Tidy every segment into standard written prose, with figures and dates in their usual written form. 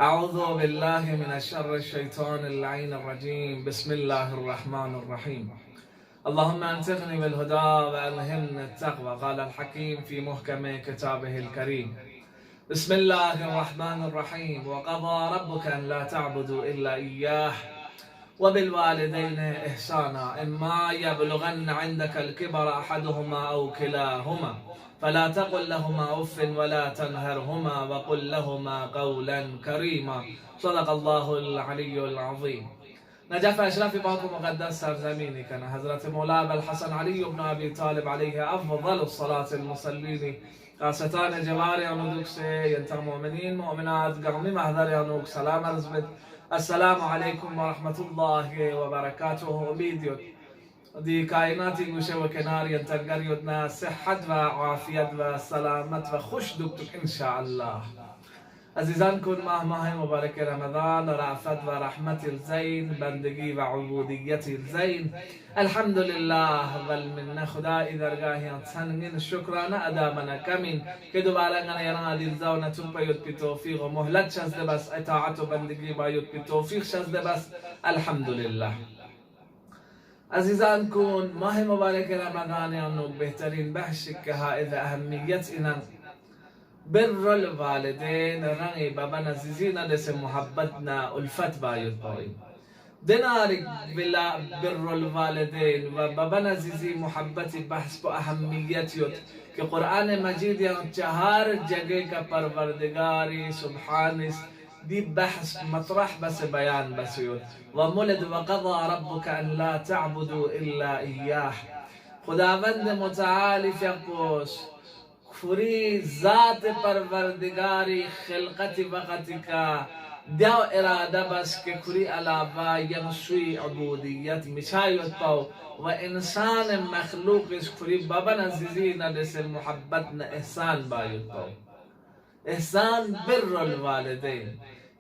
أعوذ بالله من الشر الشيطان اللعين الرجيم. بسم الله الرحمن الرحيم. اللهم أنتقني بالهدى وألهمني التقوى. قال الحكيم في محكم كتابه الكريم. بسم الله الرحمن الرحيم. وقضى ربك أن لا تعبدوا إلا إياه وبالوالدين إحسانا إما يبلغن عندك الكبر أحدهما أو كلاهما فلا تقل لهما أف ولا تنهرهما وقل لهما قولا كريما. صدق الله العلي العظيم. نجف أشرف باكم مقدس سرزمینی کنه حضرت مولا الحسن علي بن أبي طالب عليه أفضل الصلاة المصلين خاصتان جواری آنودک سے ینتر مؤمنین مؤمنات قومی محضر آنوک سلام عرض بد. السلام عليكم ورحمة الله وبركاته. أميديوت دي كائناتي گوشه و کنار ینتر یدنا صحت و عافیت و سلامت و خوش دکتک إن شاء الله. عزیزان کن ماه مبارک رمضان رأفت و رحمت الزین بندگی و عبودیت الزین الحمد لله والمنه. خدای درگاهی سنگین شکرانه ادا من کمین که دوباره گنه یران دیلزا و نتوب یود پی توفیق و مهلت شزده بس اطاعت و بندگی با یود پی توفیق شزده بس الحمد لله. عزیزان کن ماه مبارک رمضان آنو بهترین بحث که حائز اهمیت اینم بر الوالدین رنگی بابا نزیزینا دس محبتنا الفت باید باید دناری بلا بر الوالدین و بابا نزیزی محبت بحث با اهمیت یود که قرآن مجید یا چهار جگه کا پروردگاری سبحانس دی بحث مطرح بس بیان بس یود و مولد و قضا ربک ان لا تعبدوا الا ایاه. خداوند متعالی فیقوش فری ذات پروردگاری خلقت وقتی کا دیو اراده بس که کری علاوه یمشوی عبودیت میشاید پاو و انسان مخلوقش کری بابا نزیزی ندس محبت نه احسان باید پاو. احسان بر الوالدین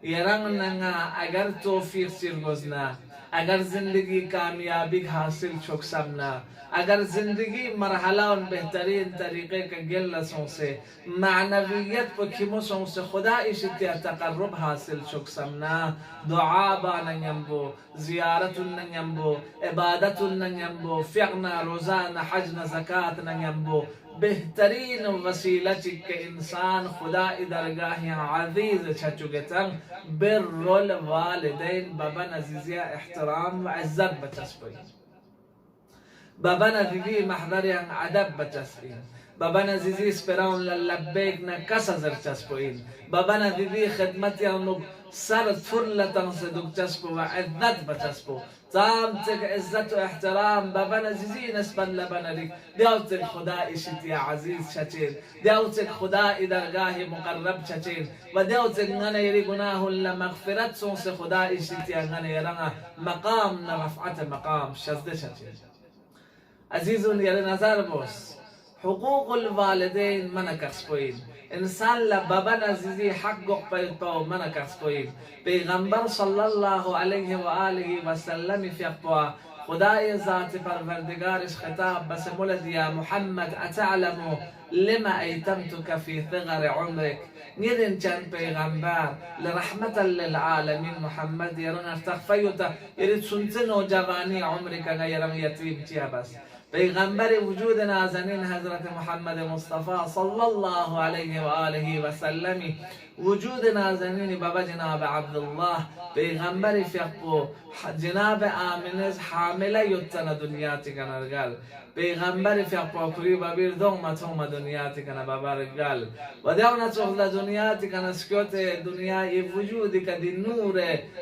یرنگ نگا اگر توفیق سرگزنا اگر زندگی کامیابی حاصل چکسمنا اگر زندگی مرحله بهترین طریقے کا گل سونسے معنویت پا کیمو سونسے خدا اشتیا تقرب حاصل چکسمنا دعا با ننگمبو زیارت ننگمبو عبادت ننگمبو فقنا روزان حجنا زکات ننگمبو بهترین وسیلہ کہ انسان خدا درگاہ عزیز چچوگتن بر الوالدین بابا نزیزیا احترام و عزت بچسبی بابا نزیزی محضر ادب بچسبی بابا نزیزی سپران لبیک نکس ازر چسبوین بابا نزیزی خدمت یا سر فرلتن صدوق چسبو و عزت بچسبو تام تك عزت و احترام بابا نزیزی نسبت لبنری دیوتك خدا اشتی عزیز چچین دیوتك خدا درگاه مقرب چچین و دیوتك غنه یری گناه لمغفرت سونس خدا اشتی غنه یرنا مقام نرفعت مقام شزده چچین. عزیزون یری نظر بوس حقوق الوالدين منكس كوين انسان لبابا نزيزي حقق بيطاو منكس كوين پیغمبر صلى الله عليه وآله وسلم في اقوى خداي ذات پروردگارش خطاب بس مولد يا محمد اتعلم لما ايتمتك في ثغر عمرك نيرن چن پیغمبر لرحمة للعالمين محمد يرن ارتخفيوتا يرد سنتنو جواني عمرك غيرن يتيم تيا بس پیغمبر وجود نازنین حضرت محمد مصطفى صلى الله عليه وآله وسلم وجود نازنین بابا جناب عبدالله پیغمبر فیقو جناب آمنز حامله یتن دنیاتی کن رجال پیغمبر فیقو کری بابیر دومت هم دنیاتی کن بابا رجال و دیونا چخل دنیاتی کن سکوت دنیای وجودی که دی نور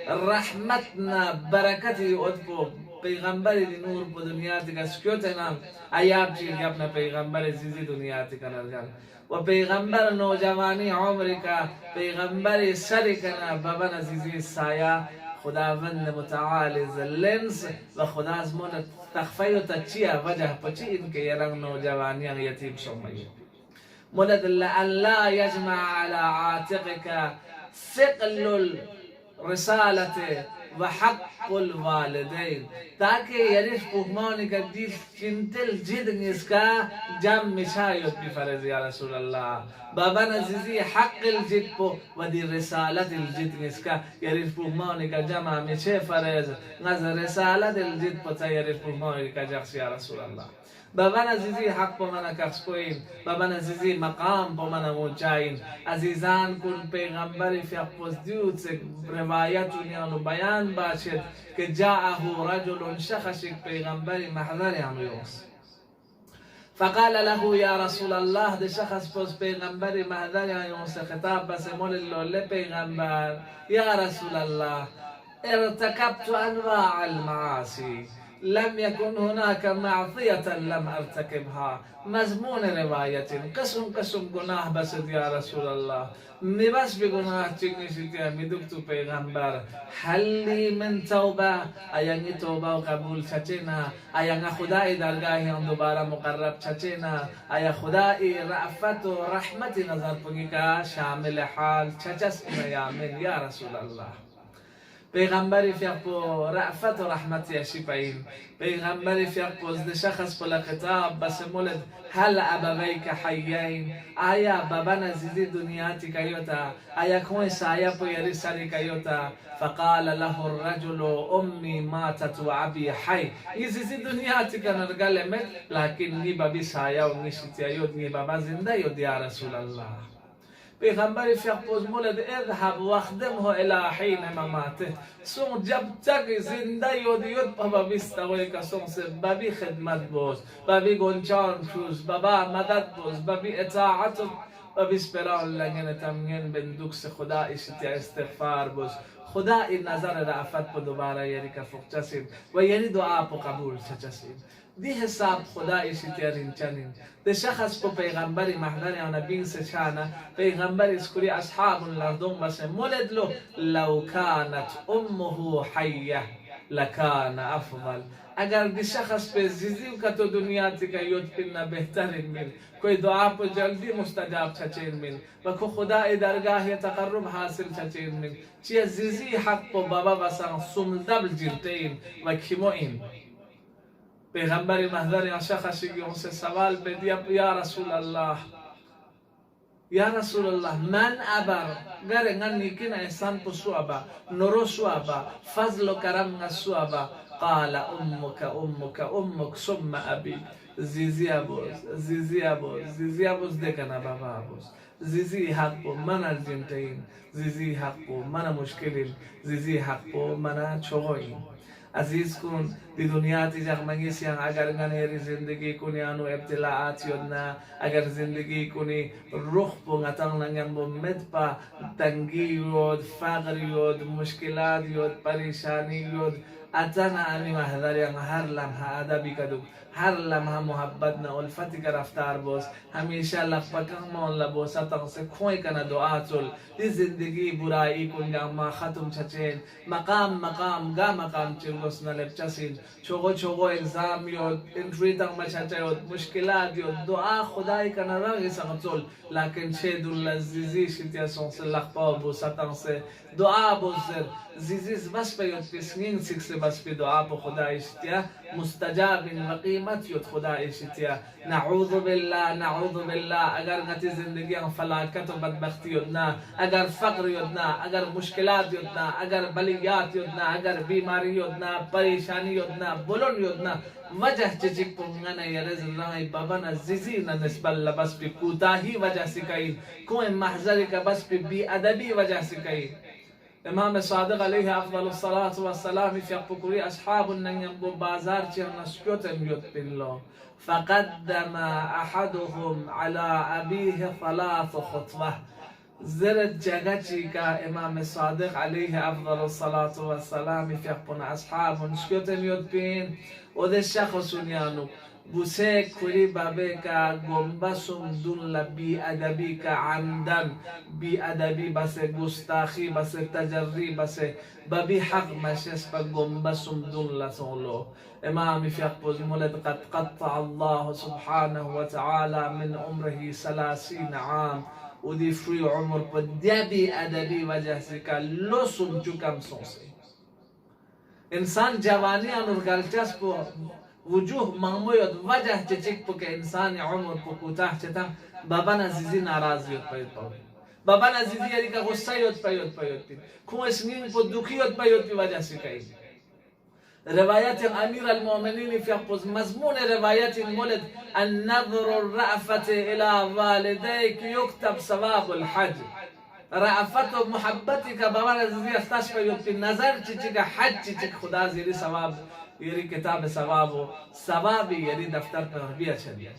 رحمتنا برکتی ادکو پیغمبر دی نور په دنیا تی کا سکیوت نام ایاب چیز اپنا پیغمبر زیزی دنیا تی کا نرجان و پیغمبر نوجوانی عمر کا پیغمبر سر کنا بابا نزیزی سایہ خداوند متعال زلنس و خدا ازمون تخفی و تچیا وجه پچی ان کے یرنگ نوجوانی یتیم شمی مولد اللہ لا یجمع على عاتقك ثقل رسالته وحق الوالدين تاکہ یریش پوکمانی کا دیل چنتل جد نسکا جام مشایت بفرز یا رسول اللہ بابا نزیزی حق الجد پو و دی رسالت الجد نسکا یریش پوکمانی کا جمع مشه فرز نز رسالت الجد پو تا یریش پوکمانی کا جخص یا رسول اللہ بابا عزیزی حق پا منا کخش کوین بابا عزیزی مقام پا منا موچاین عزیزان کن پیغمبر فی اقفزدیوت سے روایت و بیان باشد که جاءه رجل شخص پیغمبر محضر یوس فقال له يا رسول الله ده شخص پس پیغمبر محضر یوس خطاب بس مول اللول پیغمبر يا رسول الله ارتكبت انواع المعاصي لم يكن هناك معصية لم ارتكبها مضمون روایت قسم گناه بس يا رسول الله می بس به گناه چگنی شدی می دکتو پیغمبر حلی من توبه ایانی توبه و قبول چچینا ایان خدای درگاهی هم دوباره مقرب چچینا ایا خدای رأفت و رحمت نظر پنگی که شامل حال چچس ایامن یا رسول الله پیغمبری فیقو رأفت و رحمت یشی پایین پیغمبری فیقو زد شخص پلا خطاب بس مولد هل ابویک حیین آیا بابا نزیدی دنیاتی کیوتا آیا کوئی سایه پو یری سری کیوتا فقال له الرجل امي ماتت وابي حي يزيد دنياتي كان رجال مت لكن ني بابي سایه و نشتی یود نی بابا زنده یود یا رسول الله پیغمبر فیقوز مولد اذهب واخدمه الى حين مماته سون جب تک زنده یود بابا بیستوی که سون سے بابی خدمت بوز بابی گنچان شوز بابا مدد بوز بابی اطاعت بابی سپران لگن تمگن بندوکس خدا اشتی استغفار بوز خدا این نظر رأفت پا دوباره یری که فوق چسیم و یری دعا پا قبول چسیم دی حساب خدا ایشی تیرین چنین دی شخص پا پیغمبری محضر یا نبین سے چانا پیغمبری اسکوری اصحاب لردون بسه مولد لو کانت امه حیه لکان افضل اگر دی شخص پہ زیزیو کا تو دنیا تکا یود پننا بہترین مل کوئی دعا پہ جلدی مستجاب چچین مل و کو خدا درگاہ تقرب حاصل چچین مل چی زیزی حق پہ بابا بسان سمدبل جلتین و کموین پیغمبر محضر یا شخصی ان سے سوال پہ دیا یا رسول اللہ یا رسول اللہ من ابر گر انگنی کن احسان پو سوابا نورو سوابا فضل و کرم سوابا قال امك ثم ابي زيزي ابوز دکنا بابا ابوز زيزي حقو من الجنتين زيزي حقو من مشکلين زيزي حقو من چوغوين عزیز کن دی دنیا تی جغمگی سیان اگر غنیری زندگی کنی آنو ابتلاعات یودنا اگر زندگی کنی روح پو غتان لنگم بو مد پا تنگی یود فقر یود مشکلات یود پریشانی یود اتنا امی محضر یعنی هر لمحه ادبی کدو هر لمحه محبتنا الفتی که رفتار بوس همیشه لقبکم لبوسا تنسه کوئی کنا دعاتل دی زندگی برائی کن یا ما ختم چچین مقام گا مقام چلوس نلب چسین چوغو الزام یود انتری تنگ مچچه یود مشکلات یود دعا خدای کنا رغی سغتول لیکن چه دول لزیزی شتیا سنس لقبا بوسا تنسه دعا بوزر زیزیز بس به یود پسنین سکس بس به دعا بو خدا اشتیا مستجاب و قیمت یود خدا اشتیا نعوذ بالله اگر نتی زندگی ان فلاکت و بدبختی یودنا اگر فقر یودنا اگر مشکلات یودنا اگر بلیات یودنا اگر بیماری یودنا پریشانی یودنا بلون یودنا وجہ چچک پنگنا یرز رای بابا نزیزی نسبت لبس به کوتاهی وجہ سکائی کوئی محضر کا بس به بی ادبی وجہ سکائی امام صادق علیه افضل الصلاة والسلام في بكري أصحاب النجم بازار تيم نسكت يد بالله فقدم أحدهم على أبيه 3 خطوة زرت جاگچی کا امام صادق علیه افضل الصلاة والسلام في أصحاب نسكت يد بين وده شخص يانو بوسه کلی بابه کا گنبسم دون لبی ادبی کا عمدن بی ادبی بس گستاخی بس تجری بس بابی حق مشس با گنبسم دون لسولو امام فيقبز مولد قد قطع الله سبحانه وتعالى من عمره 30 عام ودي فري عمر بدبي أدبي وجه سكا لو سمجو كم سونسي إنسان جواني أنور قالتاس بو وجوه مهمويت وجه تجيك بك إنسان عمر بكوتاه تتا بابا نزيزي ناراضي يتبايت باوي بابا نزيزي يريكا غصة يتبايت كو اسنين بدوكي يتبايت وجه سكاي روايات أمير المؤمنين في أقوز مضمون روايات المولد النظر الرأفة إلى والديك يكتب ثواب الحج رأفت محبتك بابا نزيزي اختاش بيوت النظر تجيك حج تجيك خدا زيري ثواب يري كتاب ثوابه ثوابي يري دفتر تربية شديد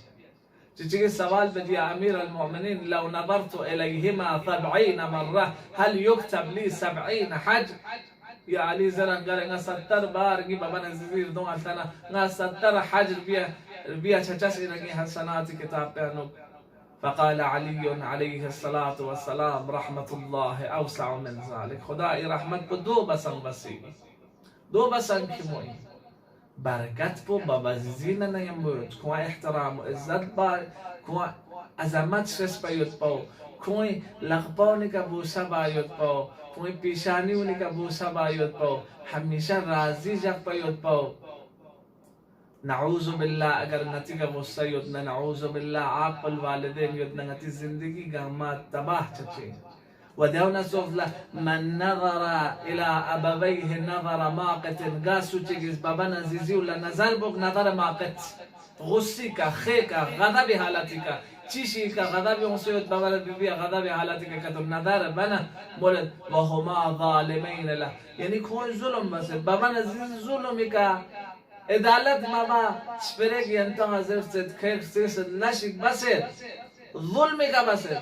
تجيك سوال بدي أمير المؤمنين لو نظرت إليهما 70 مرة هل يكتب لي 70 حج يا علي زران قال أنا 70 بار جي بابا نزيزي دون ألتنا أنا 70 حج بيا تجاس إلى حسنات كتاب بيانو فقال علي عليه الصلاة والسلام رحمة الله أوسع من ذلك خداي رحمت بدو بسن بسي دو بسن كموي بركت بو بابا زيزينا نيموت كوا احترام عزت با كوا عظمت شس بيوت باو كوي لغبوني كبوسا بايوت باو كوي بيشاني وني كبوسا بايوت باو هميشه راضي جاك بايوت باو نعوذ بالله اگر نتیجه غصه یدنا نعوذ بالله عاقل والدین یدنا نتی زندگی گامات تباه چچه وداونا سوفلا من نظر الى ابويه نظر ماقت قاسو تجيز بابا نزيزي ولا نظر بوك نظر ماقت غصيك خيك غضب حالتك تشيشيك غضب يوصيوت بابا بيبي غضب حالتك كتب نظر بنا مولد وهما ظالمين له يعني كون ظلم بس بابا نزيزي ظلمك عدالت ماما سپرگ ينتم ازر سد خير سد نشك بسر ظلمك بسر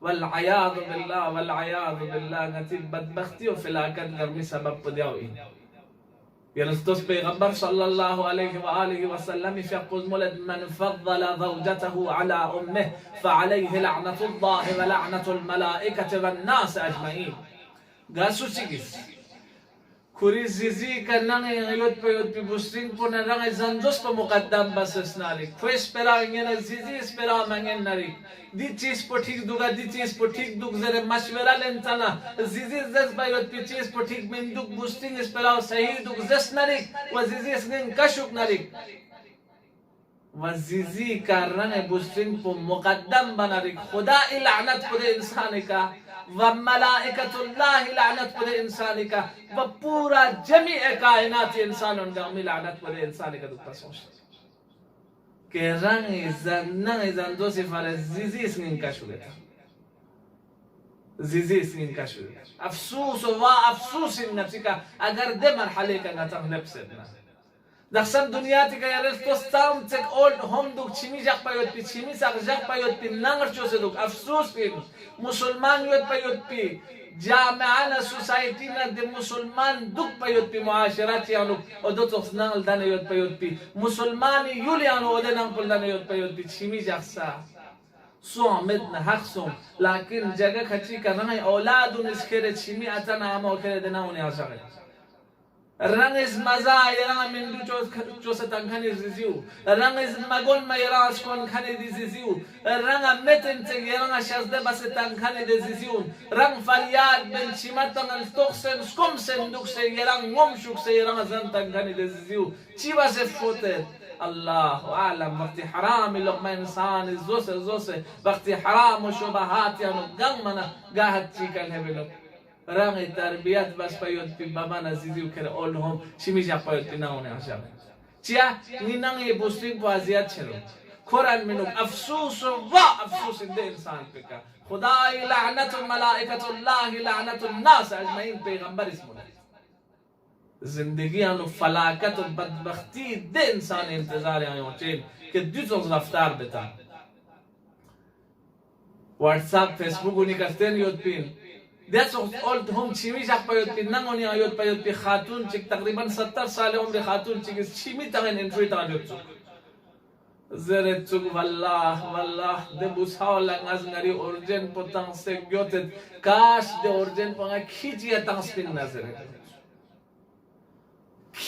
والعياذ بالله نتيب بدبختي وفي الآخر نرمي سبب بديوي يلستوس بيغمبر صلى الله عليه وآله وسلم في قوز مولد من فضل زوجته على أمه فعليه لعنة الله ولعنة الملائكة والناس أجمعين قاسو سيكس كوري زيزي كناني يوت بي بوستين پونا راني زنجوس پا مقدم بس اسنالي کوئی اسپرا انگينا زيزي اسپرا منگين ناري دي چيز پو ٹھيک دوگا دي چيز پو ٹھيک دوگ زره مشورہ لنتانا زيزي زز با يوت پي چيز پو ٹھيک من دوگ بوستين اسپرا صحيح دوگ زس ناري و زيزي اسنين کشوك ناري و زيزي كارن بوستين پو مقدم بناري خدا لعنت پو دے انسان کا وملائكة الله لعنت پر انسان کا وپورا جميع کائنات انسانوں کا لعنت پر انسان کا دکتا سوچتا کہ رنگ زندو سے فرز زیزی سنین کا شوگتا زیزی سنین کا شوگتا افسوس و افسوس نفسی کا اگر دے مرحلے کا نتم نفسدنا دخشن دنیا تی کا یارس تو سام تک اولد هم دوک چیمی جاک پایوت پی چیمی ساق جاک پایوت پی نانگر چوسه دوک افسوس پی مسلمان یوت پایوت پی جامعانا سوسایتینا دی مسلمان دوک پایوت پی معاشراتی آنو او دو تخص نانگل دانه یوت پایوت پی مسلمانی یولی آنو او دے نانگل دانه یوت پایوت پی چیمی جاک سا سو آمدنا حق سوم لیکن جگہ کچی کرنای اولادو نسکر چیمی اتنا آما اوکر دناونی آشاقی رنگز مزا يران من دو جوستان خاني زيزيو رنگز مغون ما يران شكون خاني دي زيزيو رنگ متن تيران شازده بستان خاني دي زيزيو رنگ فریاد بن شماتان التوخسن سكومسن دوكسن يران مومشوكسن يران زنتان خاني دي زيزيو چي واسه فوتت الله أعلم وقت حرام لقمة إنسان زوسه وقت حرام وشبهات يعني قمنا قاعد تيكال هبلو رانغي تربيات بس بايوت بي بابا نزيزي وكره اولهم شيمي جا بايوت ناوني عشان تيا نينانغي بوستين بازيات چلو قرآن منو افسوس و افسوس ده انسان بكا خداي لعنة الملائكة الله لعنة الناس اجمعين پیغمبر اسمه زندگی انو فلاکت و بدبختی ده انسان انتظار آیو چین که دوتوز رفتار بتا واتساپ فیسبوک اونی کستین یود پین ده سوق قلت هم شيمي جاك بيوت بيناموني أيوت بيوت بخاتون شيك تقريبا 70 سال عمر خاتون شيك شيمي تغن انتري تغن يوتسوق زرت سوق والله ده بوسها ولا ناس نري أورجن بتاعن سجوتت كاش ده أورجن بنا كيجي تانسبين نزره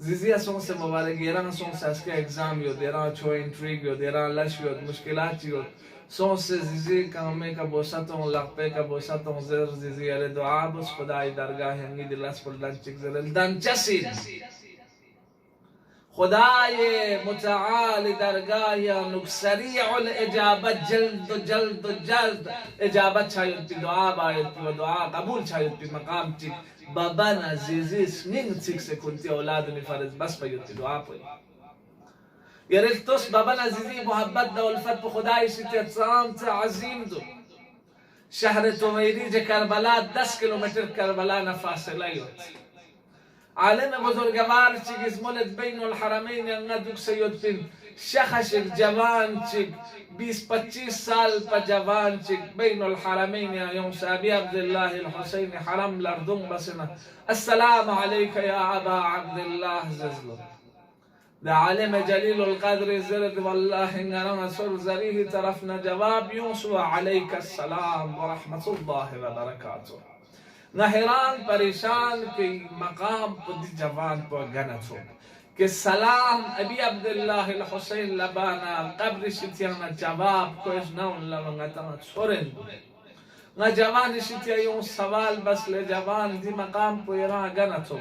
زيزي أسون سموارك يران سون ساسكا إكزام يود يران شو إنتريج يود يران لاش يود مشكلات يود سون زيزي كامي كبوساتون لاقبي كبوساتون زر زيزي على دعاء بس خداي درجة هنگي دلاس بلدان تكزر الدان جسيد خداي متعال درجة يا سريع الإجابة جلد إجابة شايد بدعاء بايد بدعاء قبول شايد بمقام تك بابانا زيزي سنين تيك سكنتي أولادني فارز بس بيوتي دعاء بي يا ريت توس بابانا زيزي محبتنا والفتح خداي شتي تصامت عظيم دو شهر توميريج كربلاء 10 كيلومتر كربلاء نفاصله يوت عالم بزرگوار چیز مولد بین الحرمین ندوک سید بن شخش جوان چیک 20-25 سال پا جوان چیک بین الحرمین يوم سابي عبد الله الحسين حرم لردون بسنا السلام عليك يا أبا عبد الله ززلو ده عالم جليل القدر زرد والله إننا نصر زريه طرفنا جواب يوسف عليك السلام ورحمة الله وبركاته نهران پریشان کی مقام پدی جوان پو گنتو کہ سلام ابی عبداللہ الحسین لبانا قبر شتیانا جواب کوش نون لونگتنا چھورن نا جوان شتیا یون سوال بس لے جوان دی مقام پو ایران گنتو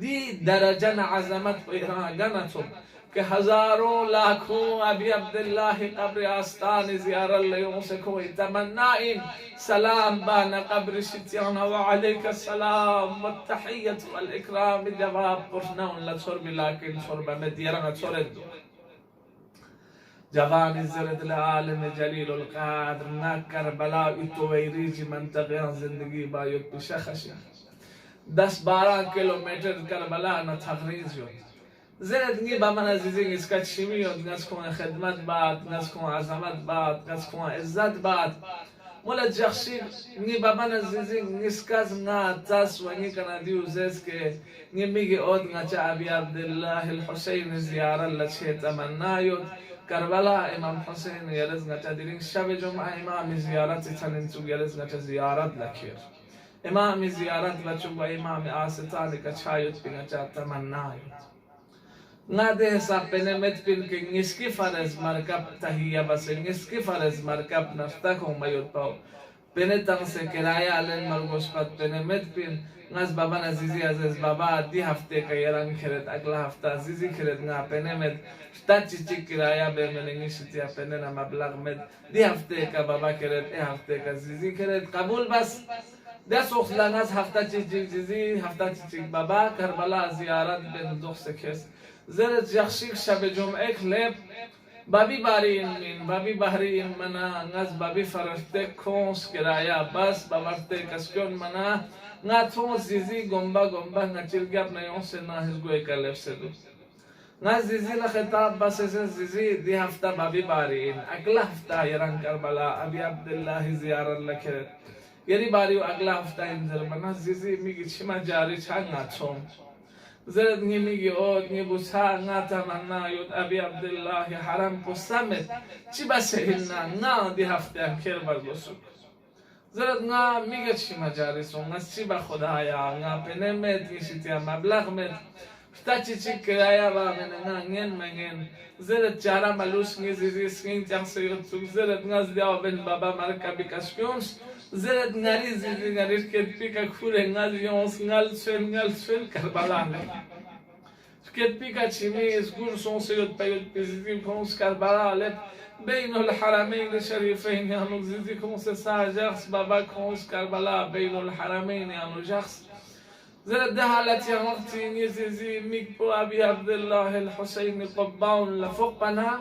دی درجن عظمت پو ایران گنتو کہ ہزاروں لاکھوں ابی عبداللہ قبر آستان زیارت لیوں سے کوئی تمنائن سلام بانا قبر شتیانا وعلیک السلام والتحیت والاکرام جواب پرناون لصور بلاکن صربہ میں دیرنا صورت دو جوان زرد لعالم جلیل القادر نا کربلا اتو ویریجی منطقیان زندگی بایوت بشخشی 10-12 کیلومیٹر کربلا نا تغریز یوت زرد نگی با من عزیزی اسکا چیمی یود ناس کن خدمت باد ناس کن عظمت باد ناس کن عزت باد مولد جخشی نگی با من عزیزی نسکاز نا تاس و نگی کنا دیو زیز که نگی میگی اود نا چا ابی عبدالله الحسین زیارت لچه تمنا یود کربلا امام حسین یلز نا چا دیرین شب جمعه امام زیارت تنینتو یلز نا چا زیارت لکیر امام زیارت لچو با امام آستانی که چایود بی نا چا تمنا یود ناده سا پنمت پن که نسکی فرز مرکب تهیه بس نسکی فرز مرکب نفتا کن میود پاو پنتان سے کرایه علن مرگوش قد پنمت پن ناز بابا نزیزی عزیز بابا دی هفته که یران کرد اگلا هفته عزیزی کرد نا پنمت شتا چی کرایه بمنگی شتیا پننا مبلغ مد دی هفته که بابا کرد ای هفته که عزیزی کرد قبول بس دست اخلا ناز هفته چی عزیزی هفته چی بابا کربلا زیارت بن دوخ سکس زرد جخشیک شب جمعه کلب بابی باری این منا ناز بابی فرشته کنس کرایا بس بابرته کسکون منا نا تون زیزی گمبا نا چلگاب نیون سے نا هزگوی کلب سدو نا زیزی لخطاب بس زیزی دی هفته بابی باری این اگلا هفته یران کربلا ابی عبدالله زیارت لکرد یری باریو اگلا هفته انزر منا زیزی میگی چما جاری چند ناتون زرد نمیگی اوت نبوسها نتمنا یود ابی عبدالله حرم پسمت چی بسه اینا نا دی هفته هم کر برگسو زرد نا میگه چی مجارسون نس چی با خدایا نا پنمت نیشتیا مبلغ مت فتا چی کرایا با من نگن مگن زرد چارا ملوش نیزیزی سکین چم سیرد سوک زرد ناز دیو بن بابا مرکبی کشکیونش زرد نریز که پیکا کوره نال یونس نال سن کربلا که پیکا چیمیز گور سون سیود پیود پیزیدیم کنس کربلا بین الحرمین شریفین یانو زیدی کنس ساجخس بابا کنس کربلا بین الحرمین یانو جخس زرد ده حالت یا وقتی نیزیزی میگو ابی عبدالله الحسین قباون لفوق بنا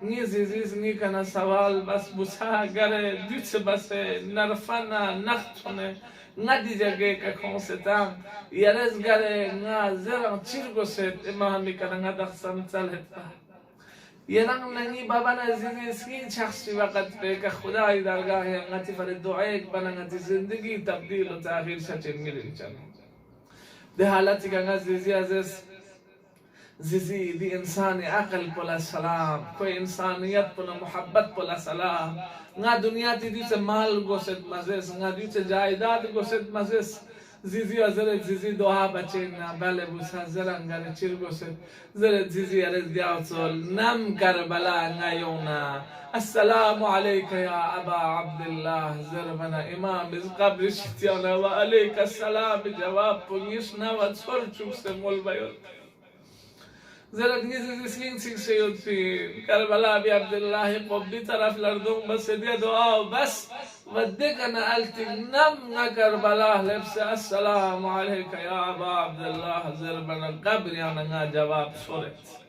نیزیزیز نیکنه سوال بس بوسا گره دیوچ بسه نرفنا نختونه ندیجگه که کنستم یرز گره نا زرم چیر گوشت اما میکنه ندخ سمتلت با یرم نگی بابا نزیزی سکین شخصی وقت به که خدای درگاه انگتی فر دعایک بنانگتی زندگی تبدیل و تغییر شچین میرین چنه ده حالتی که زیزی عزیز زیزی دی انسانی عقل پلا سلام کوئی انسانیت پلا محبت پلا سلام نا دنیا تی دیوچه مال گوشت مزیس نا دیوچه جایداد گوشت مزیس زیزی عزیز زیزی دعا بچین بله بوسا زرنگر چیر گوشت زرد زیزی عزیز دیوچول نم کربلا نیونا السلام عليك يا أبا عبد الله زربنا إمام قبل شتيانا وعليك السلام جواب بنيشنا وتصرشوك سمول بيوت زرد نيزي سين سين سيود في كربلاء أبي عبد الله قبي طرف لردون بس دي دعاء بس ودك أنا قلت نم كربلاء لبس السلام عليك يا أبا عبد الله زربنا قبل يعني جواب صورت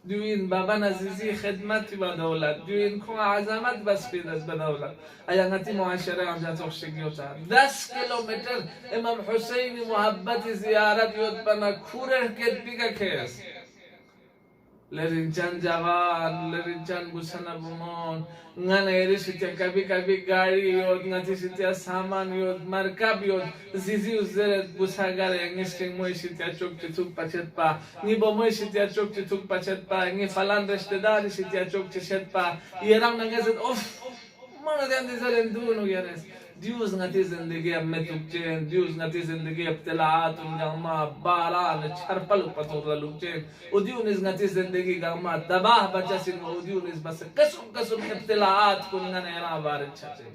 دوین بابا نزیزی خدمتی با دولت دوین کن عظمت بس پیدست به دولت ایانتی معاشره همجا توخشگی ہوتا 10 کیلومتر امام حسین محبت زیارت یود بنا کوره کت بیگا کیس لرینچان جوان لرینچان بوسنا بمون ngana erishitya kabi gari yod ngatishitya saman yod markab yod zizi uzeret busagare ngishting moishitya chokti tuk pachetpa ni bo moishitya chokti tuk pachetpa ni falan rishtedar ishitya chokti shetpa yeram nangazet of mana den dizaren dunu yeres دیوز نتی زندگی متوکچین دیوز نتی زندگی ابتلاعات Gama باران چرپل پتور لوکچین و دیوز نتی زندگی Gama تباه بچسین و دیوز بس قسم ابتلاعات کنن اینا وارد چچین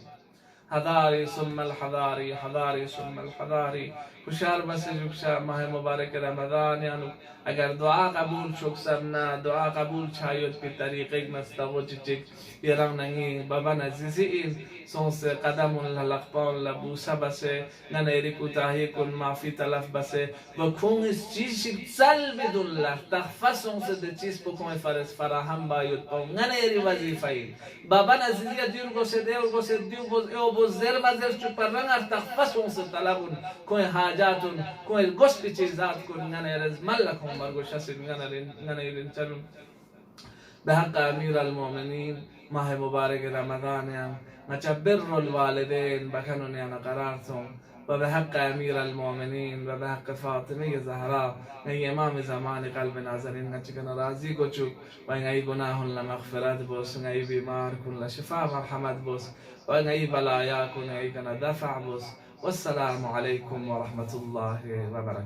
حضاری ثم الحضاری حضاری ثم الحضاری خوشحال بس جوکشا ماه مبارک رمضان یعنی اگر دعا قبول شکسرنا دعا قبول چایود پی طریقه مستوى چچک یرام نگی بابا نزیزی این سونس قدم للقبان لبوسا بسه ننیری کوتاهی کن معفی تلف بسه و کنگس چیزی سل بدولر تخفى سونس ده چیز بکن فرس فراهم باید پاون ننیری وظیفه این بابا نزیزی دیور گوشه دیور گوشه دیور گوشه زر مزر چوپر رنگر تخفى سونس طلبون کوئی حاجاتون کوئی گوشت چیزات کن ننیرز ملکون مرگوشا سید ننیرین چلون به حق امیر المؤمنین ماه مبارک رمضان یعنی نچبر الوالدين بكنون يعني قرارتهم وبحق أمير المؤمنين وبحق فاطمة زهراء نهي إمام زمان قلب ناظرين نچكن راضي كوچو وإن أي گناه لمغفرات بوس أي بيمار كن لشفاء مرحمت بوس وإن أي بلايا كن أي كن دفع بوس والسلام عليكم ورحمة الله وبركاته.